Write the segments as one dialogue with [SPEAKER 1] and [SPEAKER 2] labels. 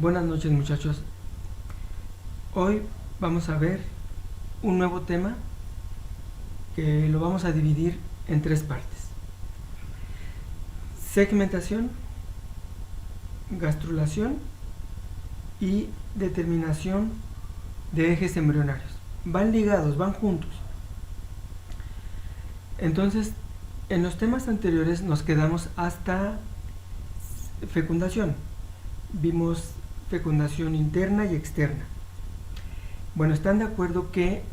[SPEAKER 1] Buenas noches, muchachos. Hoy vamos a ver un nuevo tema que lo vamos a dividir en tres partes: segmentación, gastrulación y determinación de ejes embrionarios. Van ligados, van juntos. Entonces, en los temas anteriores nos quedamos hasta fecundación. Vimos fecundación interna y externa. Bueno, ¿están de acuerdo que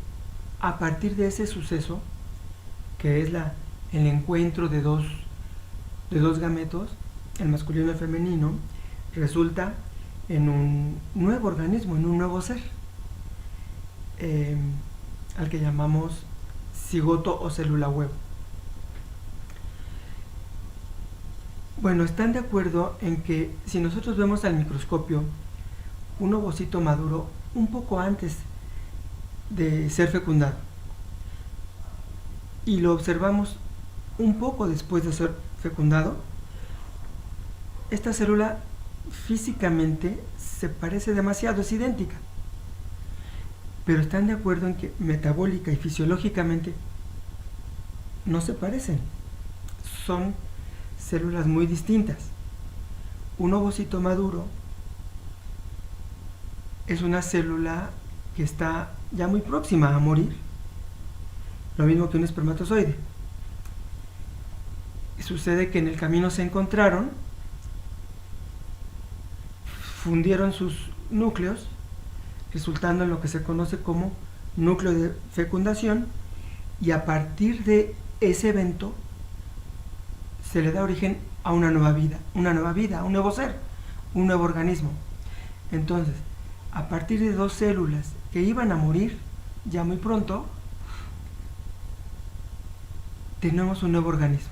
[SPEAKER 1] a partir de ese suceso, que es el encuentro de dos gametos, el masculino y el femenino, resulta en un nuevo organismo, en un nuevo ser, al que llamamos cigoto o célula huevo? Bueno, ¿están de acuerdo en que si nosotros vemos al microscopio un ovocito maduro un poco antes de ser fecundado y lo observamos un poco después de ser fecundado, esta célula físicamente se parece demasiado, es idéntica? Pero ¿están de acuerdo en que metabólica y fisiológicamente no se parecen? Son células muy distintas. Un ovocito maduro es una célula que está ya muy próxima a morir, lo mismo que un espermatozoide. Sucede que en el camino se encontraron, fundieron sus núcleos, resultando en lo que se conoce como núcleo de fecundación, y a partir de ese evento se le da origen a una nueva vida, un nuevo ser, un nuevo organismo. Entonces, a partir de dos células que iban a morir ya muy pronto, tenemos un nuevo organismo.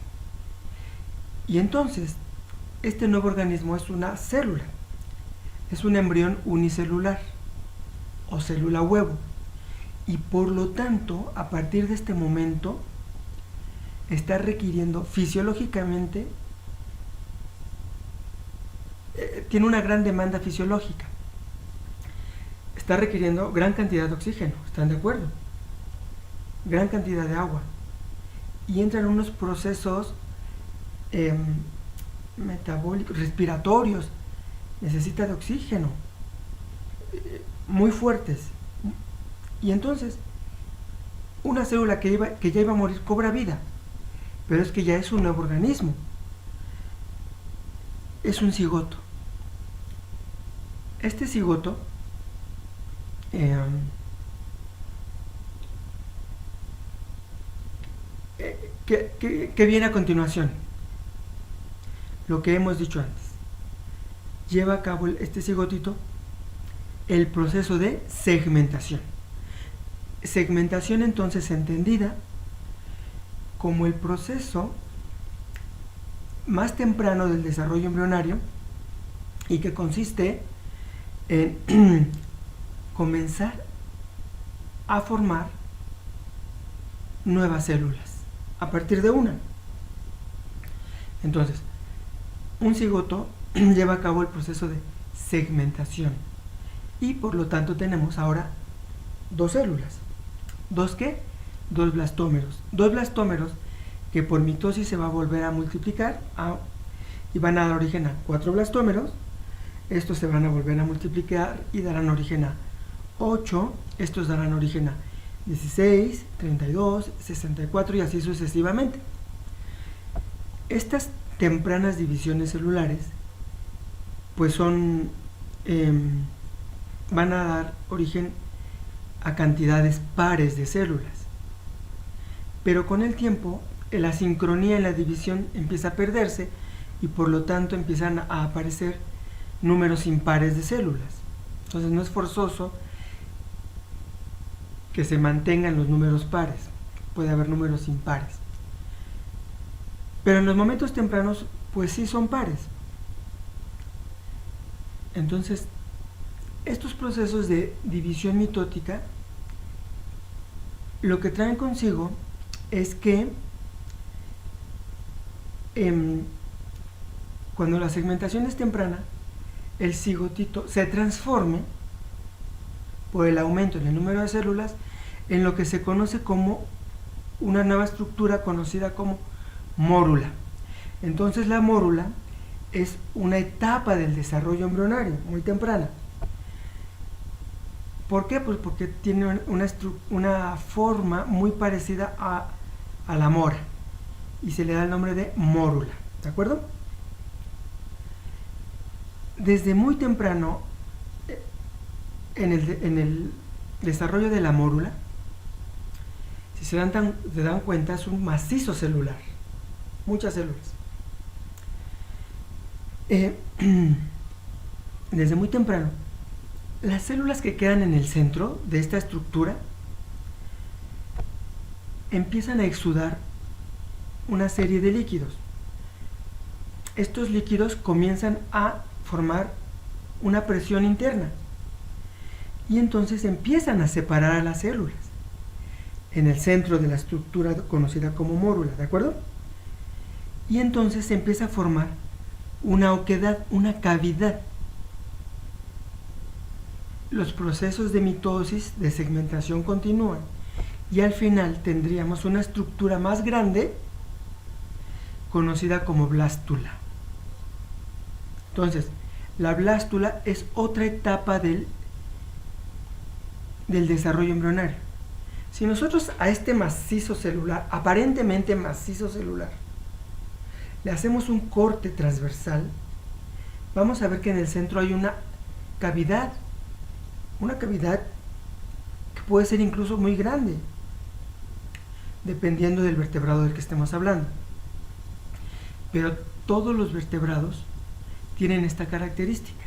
[SPEAKER 1] Y entonces, este nuevo organismo es una célula, es un embrión unicelular o célula huevo. Y por lo tanto, a partir de este momento, está requiriendo fisiológicamente, tiene una gran demanda fisiológica, está requiriendo gran cantidad de oxígeno, ¿están de acuerdo? Gran cantidad de agua, y entran unos procesos metabólicos, respiratorios, necesita de oxígeno, muy fuertes. Y entonces, una célula que ya iba a morir cobra vida, pero es que ya es un nuevo organismo, es un cigoto. Este cigoto ¿qué viene a continuación? Lo que hemos dicho antes. Lleva a cabo este cigotito el proceso de segmentación. Segmentación entonces entendida como el proceso más temprano del desarrollo embrionario, y que consiste en comenzar a formar nuevas células a partir de una. Entonces, un cigoto lleva a cabo el proceso de segmentación, y por lo tanto tenemos ahora dos células. ¿Dos qué? Dos blastómeros. Dos blastómeros que por mitosis se va a volver a multiplicar y van a dar origen a 4 blastómeros. Estos se van a volver a multiplicar y darán origen a 8. Estos darán origen a 16, 32, 64 y así sucesivamente. Estas tempranas divisiones celulares pues van a dar origen a cantidades pares de células, pero con el tiempo la sincronía en la división empieza a perderse y por lo tanto empiezan a aparecer números impares de células. Entonces no es forzoso que se mantengan los números pares, puede haber números impares, pero en los momentos tempranos pues sí son pares. Entonces, estos procesos de división mitótica lo que traen consigo es que cuando la segmentación es temprana, el cigotito se transforme por el aumento en el número de células en lo que se conoce como una nueva estructura conocida como mórula. Entonces la mórula es una etapa del desarrollo embrionario muy temprana. ¿Por qué? Pues porque tiene una forma muy parecida a la mora y se le da el nombre de mórula, ¿de acuerdo? Desde muy temprano en el desarrollo de la mórula, si se dan cuenta, es un macizo celular, muchas células. Desde muy temprano, las células que quedan en el centro de esta estructura empiezan a exudar una serie de líquidos. Estos líquidos comienzan a formar una presión interna y entonces empiezan a separar a las células en el centro de la estructura conocida como mórula, ¿de acuerdo? Y entonces se empieza a formar una oquedad, una cavidad. Los procesos de mitosis, de segmentación continúan y al final tendríamos una estructura más grande conocida como blástula. Entonces, la blástula es otra etapa del desarrollo embrionario. Si nosotros a este macizo celular, aparentemente macizo celular, le hacemos un corte transversal, vamos a ver que en el centro hay una cavidad que puede ser incluso muy grande, dependiendo del vertebrado del que estemos hablando. Pero todos los vertebrados tienen esta característica,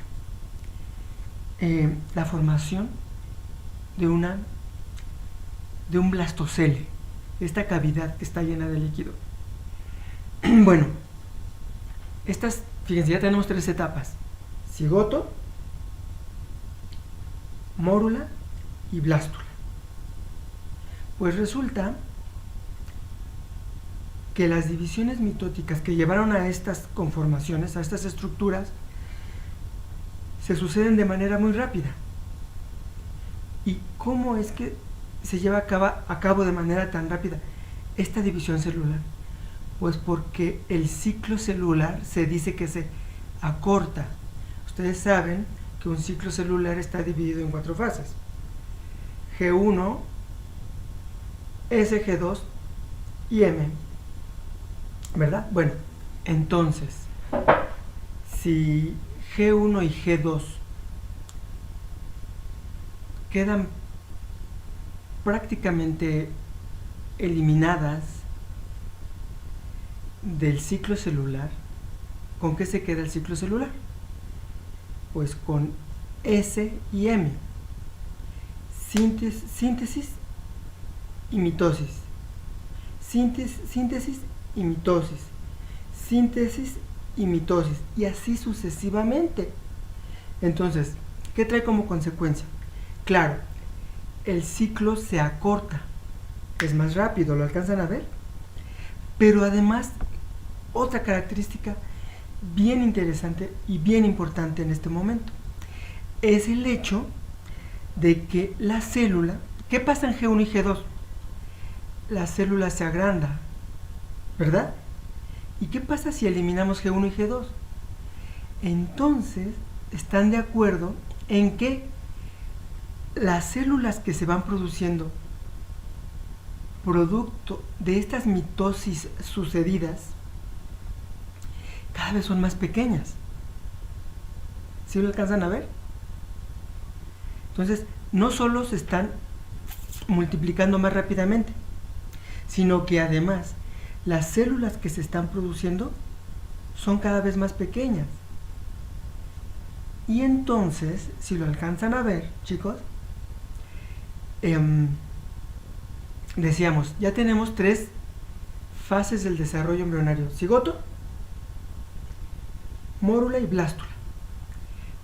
[SPEAKER 1] la formación de un blastocele, esta cavidad que está llena de líquido. Bueno, fíjense, ya tenemos 3 etapas: cigoto, mórula y blástula. Pues resulta que las divisiones mitóticas que llevaron a estas conformaciones, a estas estructuras, se suceden de manera muy rápida. ¿Y cómo es que se lleva a cabo de manera tan rápida esta división celular? Pues porque el ciclo celular se dice que se acorta. Ustedes saben que un ciclo celular está dividido en 4 fases: G1, S, G2 y M, ¿verdad? Bueno, entonces, si G1 y G2 quedan prácticamente eliminadas del ciclo celular, ¿con qué se queda el ciclo celular? Pues con S y M, síntesis y mitosis, síntesis y mitosis, síntesis y mitosis, y así sucesivamente. Entonces, ¿qué trae como consecuencia? Claro, el ciclo se acorta, es más rápido, ¿lo alcanzan a ver? Pero además, otra característica bien interesante y bien importante en este momento es el hecho de que la célula, ¿qué pasa en G1 y G2? La célula se agranda, ¿verdad? ¿Y qué pasa si eliminamos G1 y G2? Entonces, están de acuerdo en que las células que se van produciendo producto de estas mitosis sucedidas cada vez son más pequeñas. ¿Sí lo alcanzan a ver? Entonces, no solo se están multiplicando más rápidamente, sino que además las células que se están produciendo son cada vez más pequeñas. Y entonces, si lo alcanzan a ver, chicos, decíamos, ya tenemos 3 fases del desarrollo embrionario: cigoto, mórula y blástula.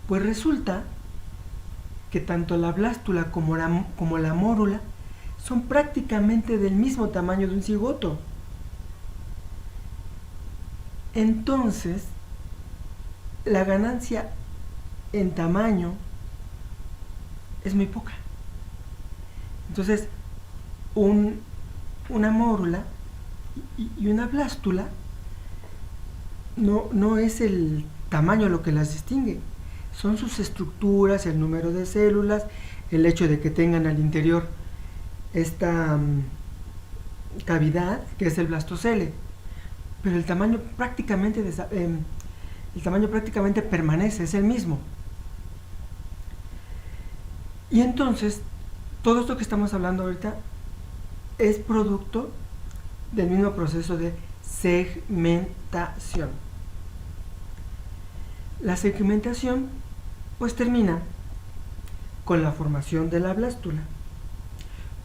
[SPEAKER 1] Pues resulta que tanto la blástula como la mórula son prácticamente del mismo tamaño de un cigoto. Entonces, la ganancia en tamaño es muy poca. Entonces, una mórula y una blástula no es el tamaño lo que las distingue, son sus estructuras, el número de células, el hecho de que tengan al interior esta cavidad que es el blastocele, pero el tamaño prácticamente permanece, es el mismo. Y entonces todo esto que estamos hablando ahorita es producto del mismo proceso de segmentación. La segmentación pues termina con la formación de la blástula.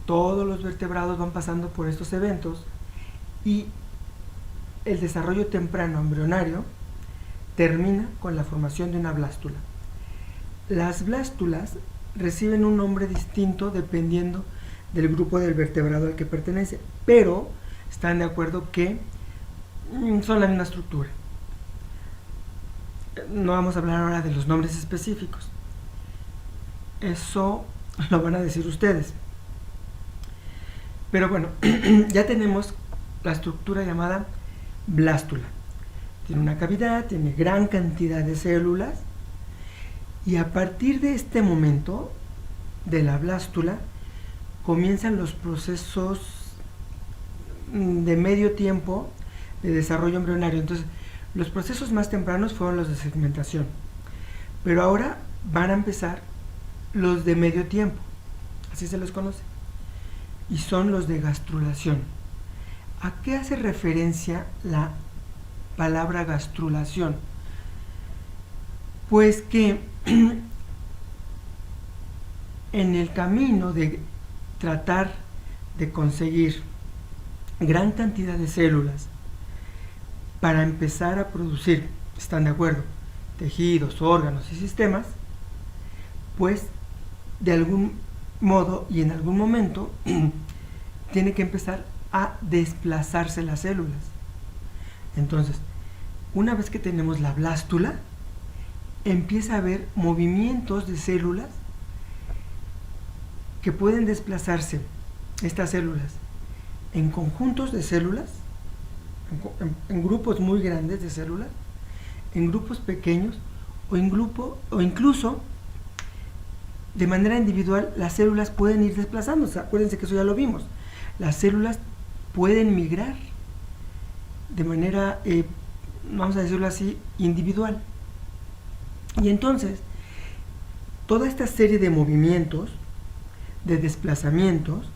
[SPEAKER 1] Todos los vertebrados van pasando por estos eventos y el desarrollo temprano embrionario termina con la formación de una blástula. Las blástulas reciben un nombre distinto dependiendo del grupo del vertebrado al que pertenece, pero están de acuerdo que son la misma estructura. No vamos a hablar ahora de los nombres específicos, eso lo van a decir ustedes. Pero bueno, ya tenemos la estructura llamada blástula. Tiene una cavidad, tiene gran cantidad de células y a partir de este momento de la blástula comienzan los procesos de medio tiempo de desarrollo embrionario. Entonces, los procesos más tempranos fueron los de segmentación, pero ahora van a empezar los de medio tiempo, así se les conoce, y son los de gastrulación. ¿A qué hace referencia la palabra gastrulación? Pues que en el camino de tratar de conseguir gran cantidad de células para empezar a producir, ¿están de acuerdo?, tejidos, órganos y sistemas, pues de algún modo y en algún momento tiene que empezar a desplazarse las células. Entonces, una vez que tenemos la blástula, empieza a haber movimientos de células que pueden desplazarse, estas células, en conjuntos de células, en grupos muy grandes de células, en grupos pequeños o incluso de manera individual. Las células pueden ir desplazándose. Acuérdense que eso ya lo vimos. Las células pueden migrar de manera, vamos a decirlo así, individual. Y entonces, toda esta serie de movimientos, de desplazamientos,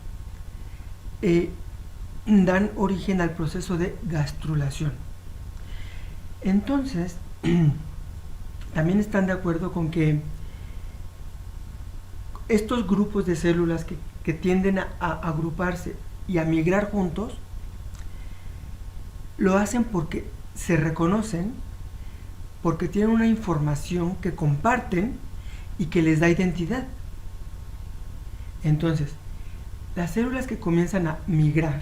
[SPEAKER 1] dan origen al proceso de gastrulación. Entonces, también están de acuerdo con que estos grupos de células que tienden a agruparse y a migrar juntos, lo hacen porque se reconocen, porque tienen una información que comparten y que les da identidad. Entonces, las células que comienzan a migrar,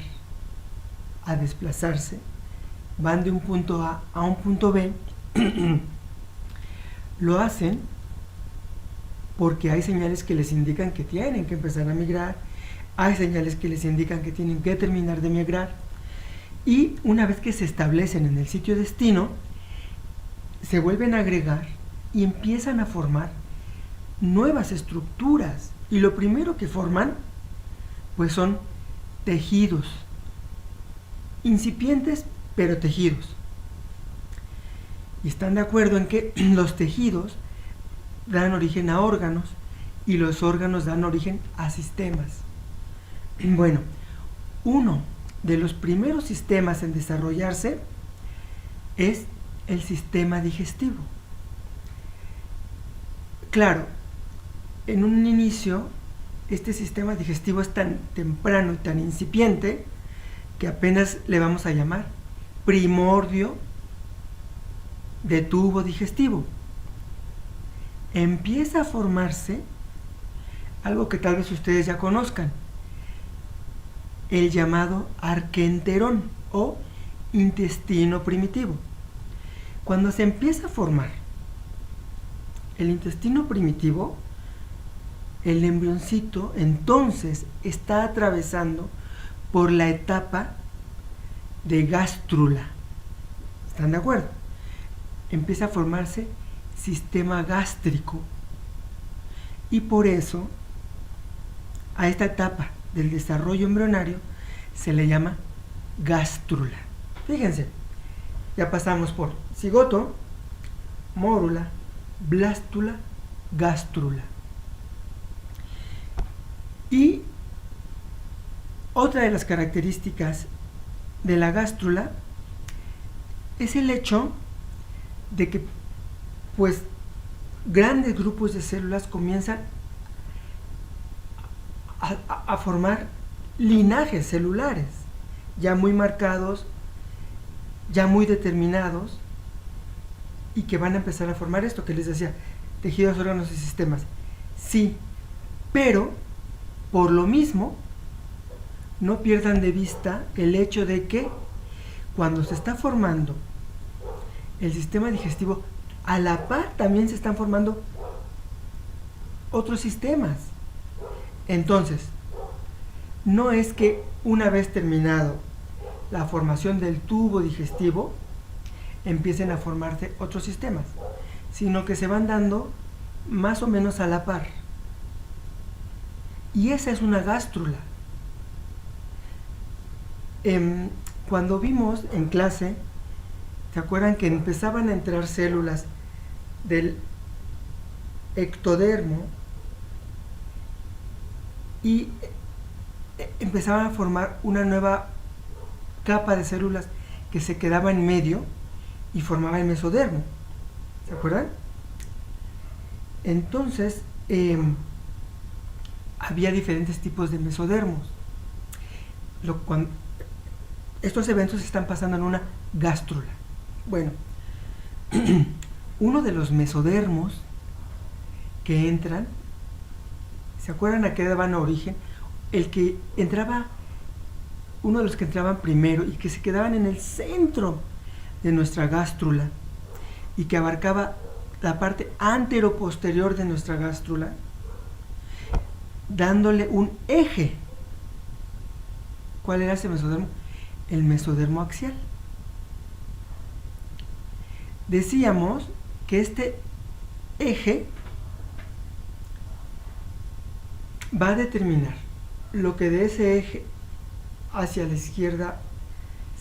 [SPEAKER 1] a desplazarse, van de un punto A a un punto B, lo hacen porque hay señales que les indican que tienen que empezar a migrar, hay señales que les indican que tienen que terminar de migrar, y una vez que se establecen en el sitio destino, se vuelven a agregar y empiezan a formar nuevas estructuras, y lo primero que forman pues son tejidos, incipientes pero tejidos. Y están de acuerdo en que los tejidos dan origen a órganos y los órganos dan origen a sistemas. Bueno, uno de los primeros sistemas en desarrollarse es el sistema digestivo. Claro, en un inicio este sistema digestivo es tan temprano y tan incipiente que apenas le vamos a llamar primordio de tubo digestivo. Empieza a formarse algo que tal vez ustedes ya conozcan, el llamado arquenterón o intestino primitivo. Cuando se empieza a formar el intestino primitivo, el embrioncito entonces está atravesando por la etapa de gástrula. ¿Están de acuerdo? Empieza a formarse sistema gástrico. Y por eso a esta etapa del desarrollo embrionario se le llama gástrula. Fíjense, ya pasamos por cigoto, mórula, blástula, gástrula. Y otra de las características de la gástrula es el hecho de que pues grandes grupos de células comienzan a formar linajes celulares ya muy marcados, ya muy determinados, y que van a empezar a formar esto que les decía, tejidos, órganos y sistemas. Sí, pero por lo mismo no pierdan de vista el hecho de que cuando se está formando el sistema digestivo, a la par también se están formando otros sistemas. Entonces, no es que una vez terminado la formación del tubo digestivo empiecen a formarse otros sistemas, sino que se van dando más o menos a la par. Y esa es una gástrula. Cuando vimos en clase, ¿se acuerdan que empezaban a entrar células del ectodermo y empezaban a formar una nueva capa de células que se quedaba en medio y formaba el mesodermo? ¿Se acuerdan? Entonces, había diferentes tipos de mesodermos. Estos eventos están pasando en una gástrula. Bueno, uno de los mesodermos que entran, ¿se acuerdan a qué daban origen? El que entraba, uno de los que entraban primero y que se quedaban en el centro de nuestra gástrula y que abarcaba la parte anteroposterior de nuestra gástrula, dándole un eje. ¿Cuál era ese mesodermo? El mesodermo axial. Decíamos que este eje va a determinar lo que de ese eje hacia la izquierda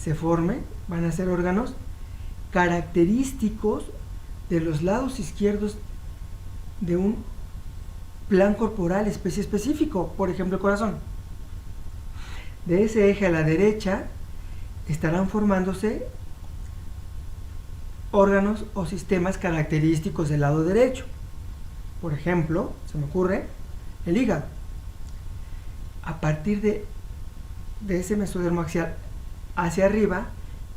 [SPEAKER 1] se forme. Van a ser órganos característicos de los lados izquierdos de un plan corporal específico, por ejemplo el corazón. De ese eje a la derecha estarán formándose órganos o sistemas característicos del lado derecho. Por ejemplo, se me ocurre el hígado. A partir de ese mesodermo axial hacia arriba,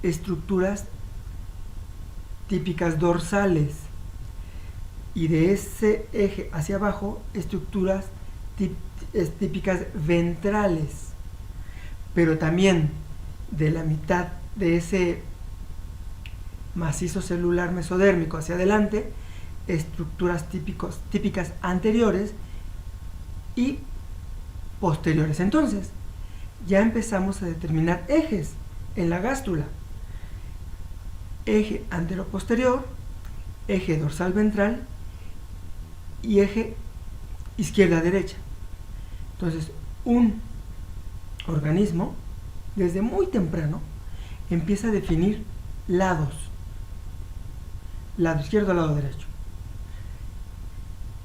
[SPEAKER 1] estructuras típicas dorsales, y de ese eje hacia abajo, estructuras típicas ventrales. Pero también de la mitad de ese macizo celular mesodérmico hacia adelante, estructuras típicas anteriores y posteriores. Entonces, ya empezamos a determinar ejes en la gástrula: eje antero-posterior, eje dorsal-ventral y eje izquierda-derecha. Entonces, un organismo, desde muy temprano, empieza a definir lados: lado izquierdo, lado derecho,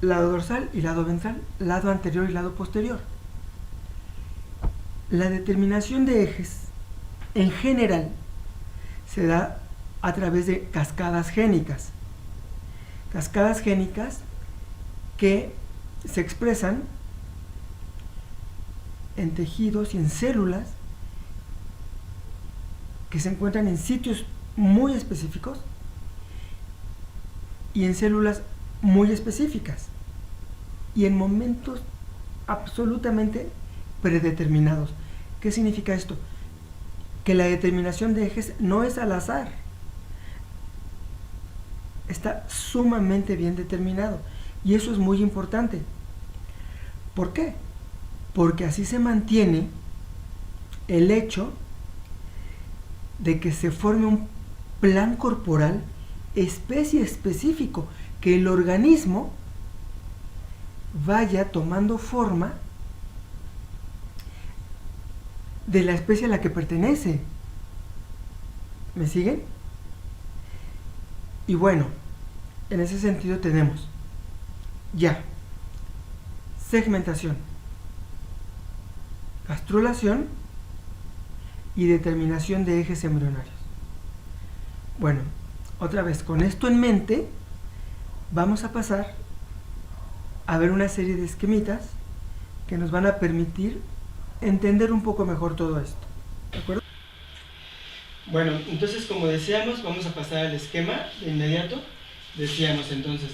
[SPEAKER 1] lado dorsal y lado ventral, lado anterior y lado posterior. La determinación de ejes, en general, se da a través de cascadas génicas. Cascadas génicas que se expresan en tejidos y en células que se encuentran en sitios muy específicos y en células muy específicas y en momentos absolutamente predeterminados. ¿Qué significa esto? Que la determinación de ejes no es al azar. está sumamente bien determinado. Y eso es muy importante. ¿Por qué? Porque así se mantiene el hecho de que se forme un plan corporal especie específico, que el organismo vaya tomando forma de la especie a la que pertenece. ¿Me siguen? Y bueno, en ese sentido tenemos ya segmentación, gastrulación y determinación de ejes embrionarios. Bueno, otra vez, con esto en mente, vamos a pasar a ver una serie de esquemitas que nos van a permitir entender un poco mejor todo esto. ¿De acuerdo? Bueno, entonces como decíamos, vamos a pasar al esquema de inmediato. Decíamos entonces,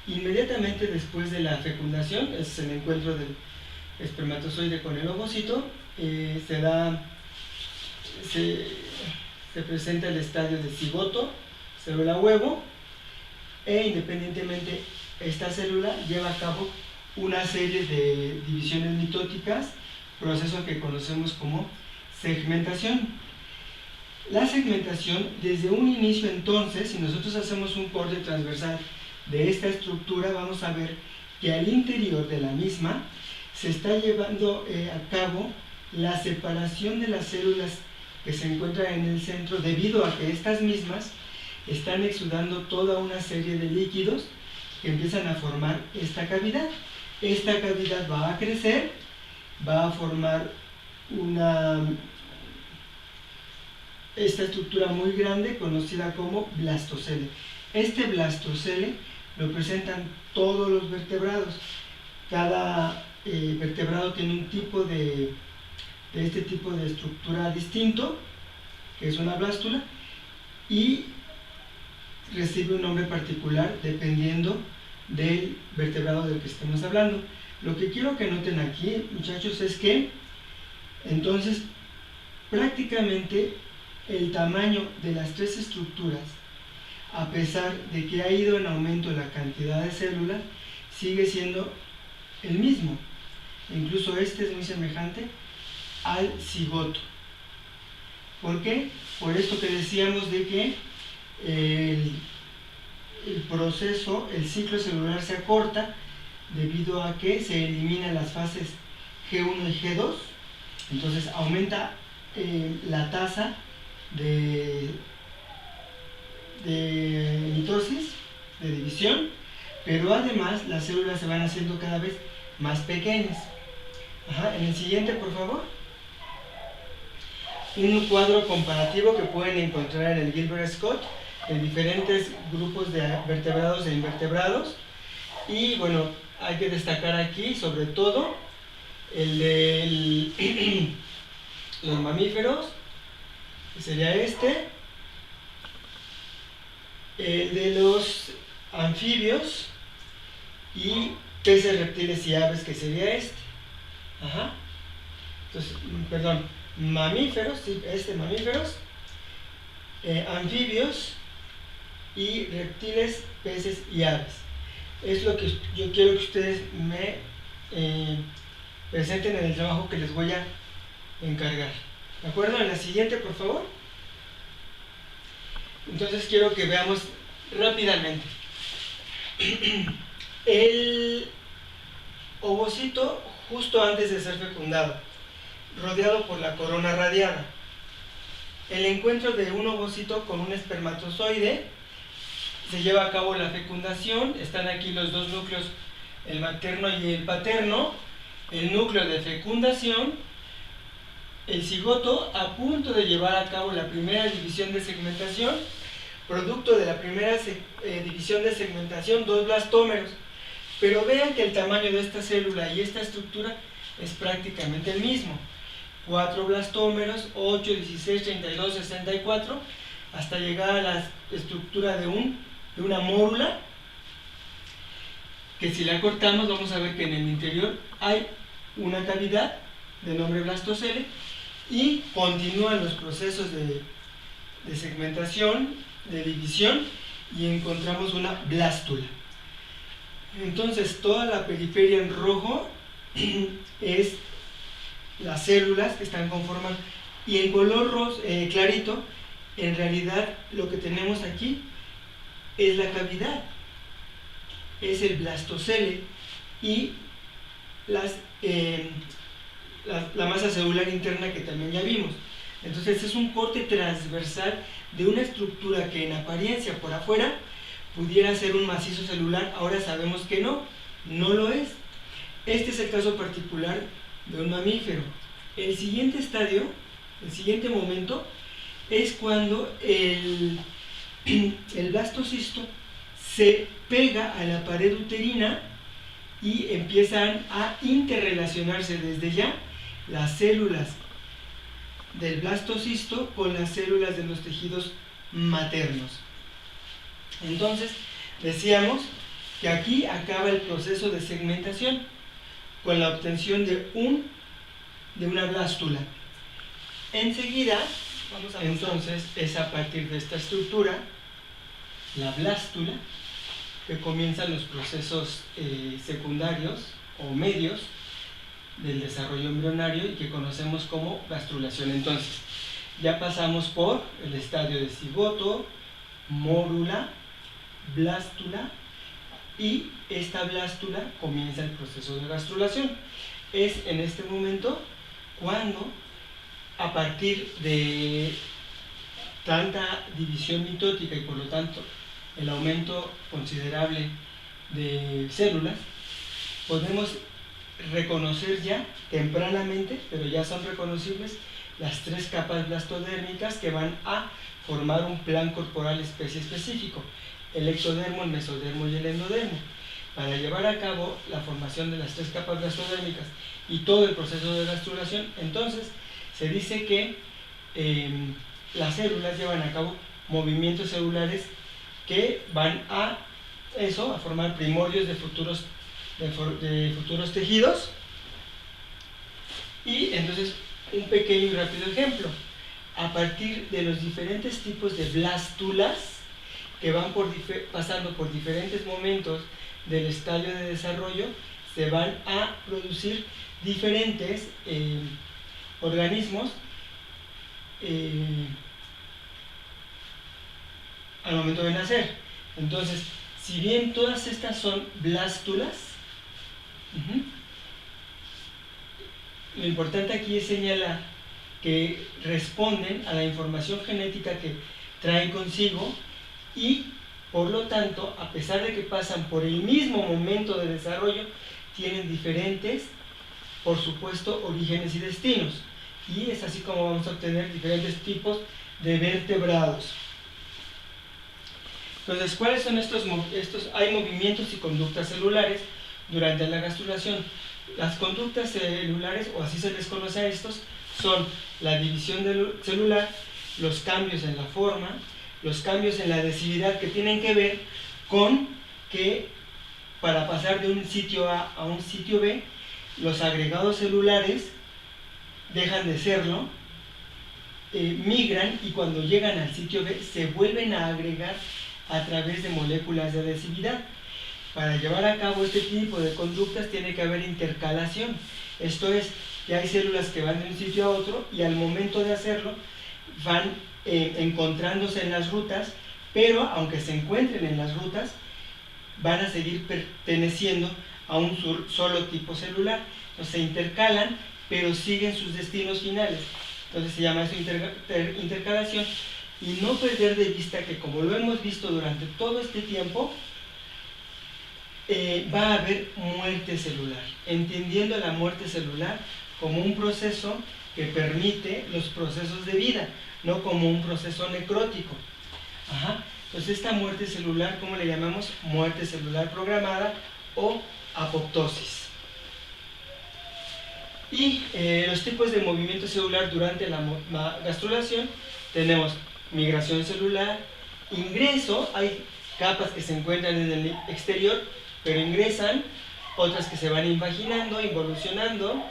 [SPEAKER 1] inmediatamente después de la fecundación, es el encuentro del espermatozoide con el ovocito, se presenta el estadio de cigoto, célula huevo, e independientemente esta célula lleva a cabo una serie de divisiones mitóticas, proceso que conocemos como segmentación. La segmentación, desde un inicio entonces, si nosotros hacemos un corte transversal de esta estructura, vamos a ver que al interior de la misma se está llevando a cabo la separación de las células que se encuentran en el centro, debido a que estas mismas están exudando toda una serie de líquidos que empiezan a formar esta cavidad. Esta cavidad va a crecer, va a formar esta estructura muy grande conocida como blastocele. Este blastocele lo presentan todos los vertebrados. Cada vertebrado tiene un tipo de este tipo de estructura distinto, que es una blástula, y recibe un nombre particular dependiendo del vertebrado del que estemos hablando. Lo que quiero que noten aquí, muchachos, es que entonces prácticamente el tamaño de las tres estructuras, a pesar de que ha ido en aumento la cantidad de células, sigue siendo el mismo. Incluso este es muy semejante al cigoto. ¿Por qué? Por esto que decíamos de que el proceso, el ciclo celular se acorta debido a que se eliminan las fases G1 y G2, entonces aumenta la tasa de mitosis, de división, pero además las células se van haciendo cada vez más pequeñas. En el siguiente, por favor. Un cuadro comparativo que pueden encontrar en el Gilbert Scott de diferentes grupos de vertebrados e invertebrados. Y bueno, hay que destacar aquí sobre todo el de los mamíferos, que sería este, el de los anfibios y peces, reptiles y aves, que sería este. Entonces, perdón, mamíferos, sí, mamíferos, anfibios y reptiles, peces y aves. Es lo que yo quiero que ustedes me presenten en el trabajo que les voy a encargar. ¿De acuerdo? En la siguiente, por favor. Entonces quiero que veamos rápidamente. El ovocito, justo antes de ser fecundado, rodeado por la corona radiada. El encuentro de un ovocito con un espermatozoide, se lleva a cabo la fecundación. Están aquí los dos núcleos, el materno y el paterno. El núcleo de fecundación, el cigoto a punto de llevar a cabo la primera división de segmentación. Producto de la primera división de segmentación, 2 blastómeros. Pero vean que el tamaño de esta célula y esta estructura es prácticamente el mismo. 4 blastómeros, 8, 16, 32, 64, hasta llegar a la estructura de una mórula, que si la cortamos vamos a ver que en el interior hay una cavidad de nombre blastocele, y continúan los procesos de segmentación, de división, y encontramos una blástula. Entonces toda la periferia en rojo es las células que están conformando, y en color clarito, en realidad lo que tenemos aquí es la cavidad, es el blastocele y la masa celular interna, que también ya vimos. Entonces es un corte transversal de una estructura que en apariencia por afuera pudiera ser un macizo celular. Ahora sabemos que no lo es. Este es el caso particular de un mamífero. El siguiente estadio, el siguiente momento, es cuando el blastocisto se pega a la pared uterina y empiezan a interrelacionarse desde ya las células del blastocisto con las células de los tejidos maternos. Entonces, decíamos que aquí acaba el proceso de segmentación con la obtención de una blástula. Enseguida, entonces, es a partir de esta estructura, la blástula, que comienzan los procesos secundarios o medios del desarrollo embrionario y que conocemos como gastrulación. Entonces, ya pasamos por el estadio de cigoto, mórula, blástula, y esta blástula comienza el proceso de gastrulación. Es en este momento cuando, a partir de tanta división mitótica y por lo tanto el aumento considerable de células, podemos reconocer ya tempranamente, pero ya son reconocibles, las tres capas blastodérmicas que van a formar un plan corporal especie específico: el ectodermo, el mesodermo y el endodermo. Para llevar a cabo la formación de las tres capas blastodérmicas y todo el proceso de gastrulación, entonces se dice que las células llevan a cabo movimientos celulares que van a formar primordios de futuros tejidos. Y entonces, un pequeño y rápido ejemplo: a partir de los diferentes tipos de blástulas que van pasando por diferentes momentos del estadio de desarrollo, se van a producir diferentes organismos al momento de nacer. Entonces, si bien todas estas son blástulas, lo importante aquí es señalar que responden a la información genética que traen consigo y, por lo tanto, a pesar de que pasan por el mismo momento de desarrollo, tienen diferentes, por supuesto, orígenes y destinos. Y es así como vamos a obtener diferentes tipos de vertebrados. Entonces, ¿cuáles son estos? Hay movimientos y conductas celulares durante la gastrulación. Las conductas celulares, o así se les conoce a estos, son la división celular, los cambios en la forma, los cambios en la adhesividad, que tienen que ver con que para pasar de un sitio A a un sitio B, los agregados celulares dejan de serlo, migran, y cuando llegan al sitio B se vuelven a agregar a través de moléculas de adhesividad. Para llevar a cabo este tipo de conductas tiene que haber intercalación. Esto es, que hay células que van de un sitio a otro y al momento de hacerlo van encontrándose en las rutas, pero aunque se encuentren en las rutas, van a seguir perteneciendo a un solo tipo celular. Entonces se intercalan, pero siguen sus destinos finales. Entonces se llama eso intercalación, y no perder de vista que, como lo hemos visto durante todo este tiempo, va a haber muerte celular, entendiendo la muerte celular como un proceso que permite los procesos de vida, no como un proceso necrótico. Entonces, esta muerte celular, ¿cómo le llamamos? Muerte celular programada o apoptosis. Y los tipos de movimiento celular durante la gastrulación: tenemos migración celular, ingreso, hay capas que se encuentran en el exterior pero ingresan, otras que se van invaginando, involucionando,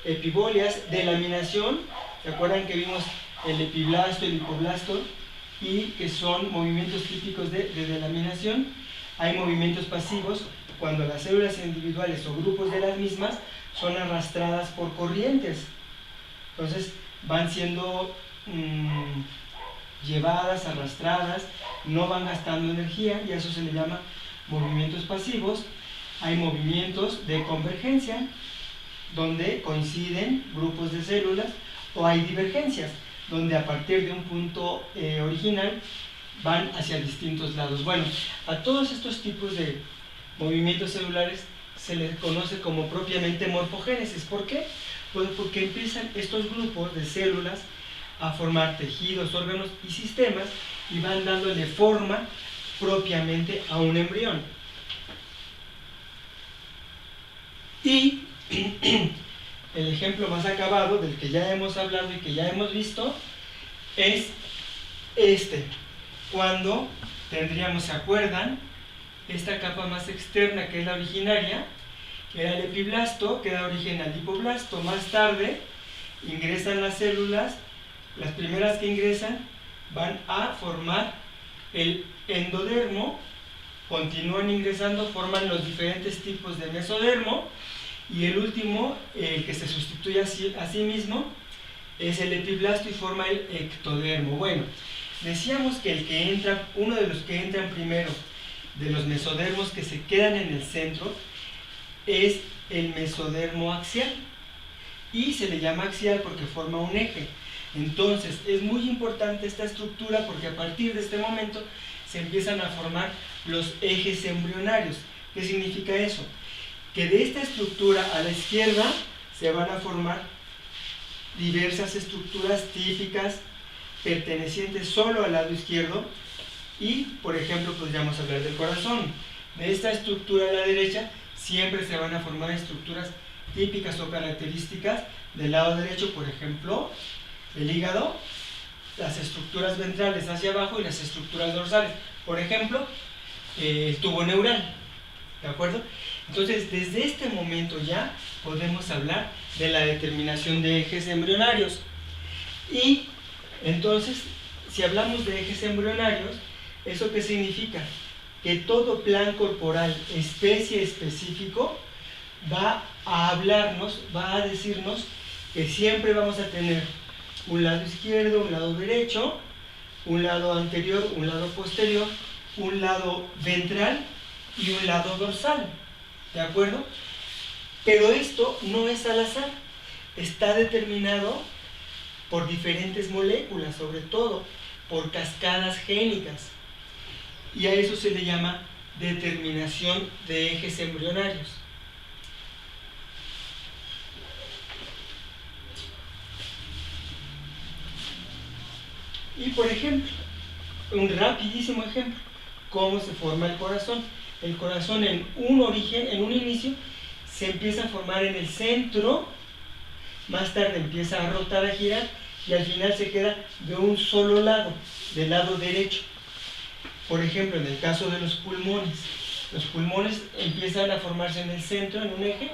[SPEAKER 1] epibolias, delaminación. ¿Se acuerdan que vimos el epiblasto y el hipoblasto? y que son movimientos típicos de laminación. Hay movimientos pasivos cuando las células individuales o grupos de las mismas son arrastradas por corrientes. Entonces van siendo llevadas, arrastradas, no van gastando energía y a eso se le llama movimientos pasivos. Hay movimientos de convergencia, donde coinciden grupos de células, o hay divergencias, donde a partir de un punto original van hacia distintos lados. Bueno, a todos estos tipos de movimientos celulares se les conoce como propiamente morfogénesis. ¿Por qué? Pues porque empiezan estos grupos de células a formar tejidos, órganos y sistemas y van dándole forma propiamente a un embrión. Y el ejemplo más acabado del que ya hemos hablado y que ya hemos visto es este, cuando tendríamos, ¿se acuerdan? Esta capa más externa, que es la originaria, que era el epiblasto, que da origen al hipoblasto. Más tarde ingresan las células, las primeras que ingresan van a formar el endodermo, continúan ingresando, forman los diferentes tipos de mesodermo, y el último, el que se sustituye a sí mismo, es el epiblasto y forma el ectodermo. Bueno, decíamos que uno de los que entran primero de los mesodermos que se quedan en el centro es el mesodermo axial, y se le llama axial porque forma un eje. Entonces es muy importante esta estructura porque a partir de este momento se empiezan a formar los ejes embrionarios. ¿Qué significa eso? Que de esta estructura a la izquierda se van a formar diversas estructuras típicas pertenecientes solo al lado izquierdo, y por ejemplo podríamos hablar del corazón. De esta estructura a la derecha siempre se van a formar estructuras típicas o características del lado derecho, por ejemplo el hígado, las estructuras ventrales hacia abajo y las estructuras dorsales, por ejemplo el tubo neural, ¿de acuerdo? Entonces desde este momento ya podemos hablar de la determinación de ejes embrionarios. Y entonces, si hablamos de ejes embrionarios, ¿eso qué significa? Que todo plan corporal, especie específico, va a hablarnos, va a decirnos que siempre vamos a tener un lado izquierdo, un lado derecho, un lado anterior, un lado posterior, un lado ventral y un lado dorsal, ¿de acuerdo? Pero esto no es al azar, está determinado por diferentes moléculas, sobre todo por cascadas génicas, y a eso se le llama determinación de ejes embrionarios. Y por ejemplo, un rapidísimo ejemplo, cómo se forma el corazón. El corazón en un inicio, se empieza a formar en el centro, más tarde empieza a rotar, a girar, y al final se queda de un solo lado, del lado derecho. Por ejemplo, en el caso de los pulmones empiezan a formarse en el centro, en un eje,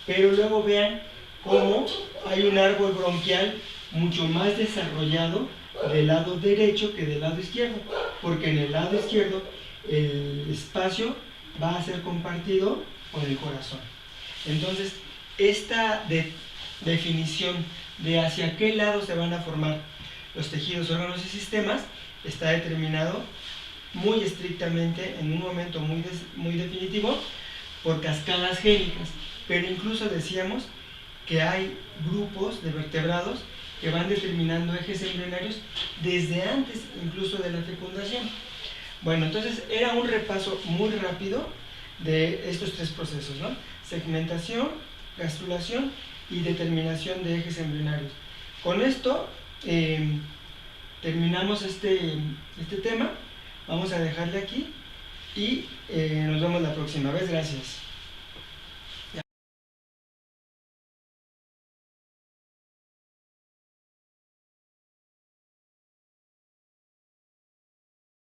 [SPEAKER 1] pero luego vean cómo hay un árbol bronquial mucho más desarrollado del lado derecho que del lado izquierdo, porque en el lado izquierdo el espacio va a ser compartido con el corazón. Entonces, esta definición de hacia qué lado se van a formar los tejidos, órganos y sistemas está determinado muy estrictamente, en un momento muy definitivo, por cascadas génicas. Pero incluso decíamos que hay grupos de vertebrados que van determinando ejes embrionarios desde antes incluso de la fecundación. Bueno, entonces era un repaso muy rápido de estos tres procesos, ¿no? Segmentación, gastrulación y determinación de ejes embrionarios. Con esto terminamos este tema. Vamos a dejarle aquí y nos vemos la próxima vez. Gracias.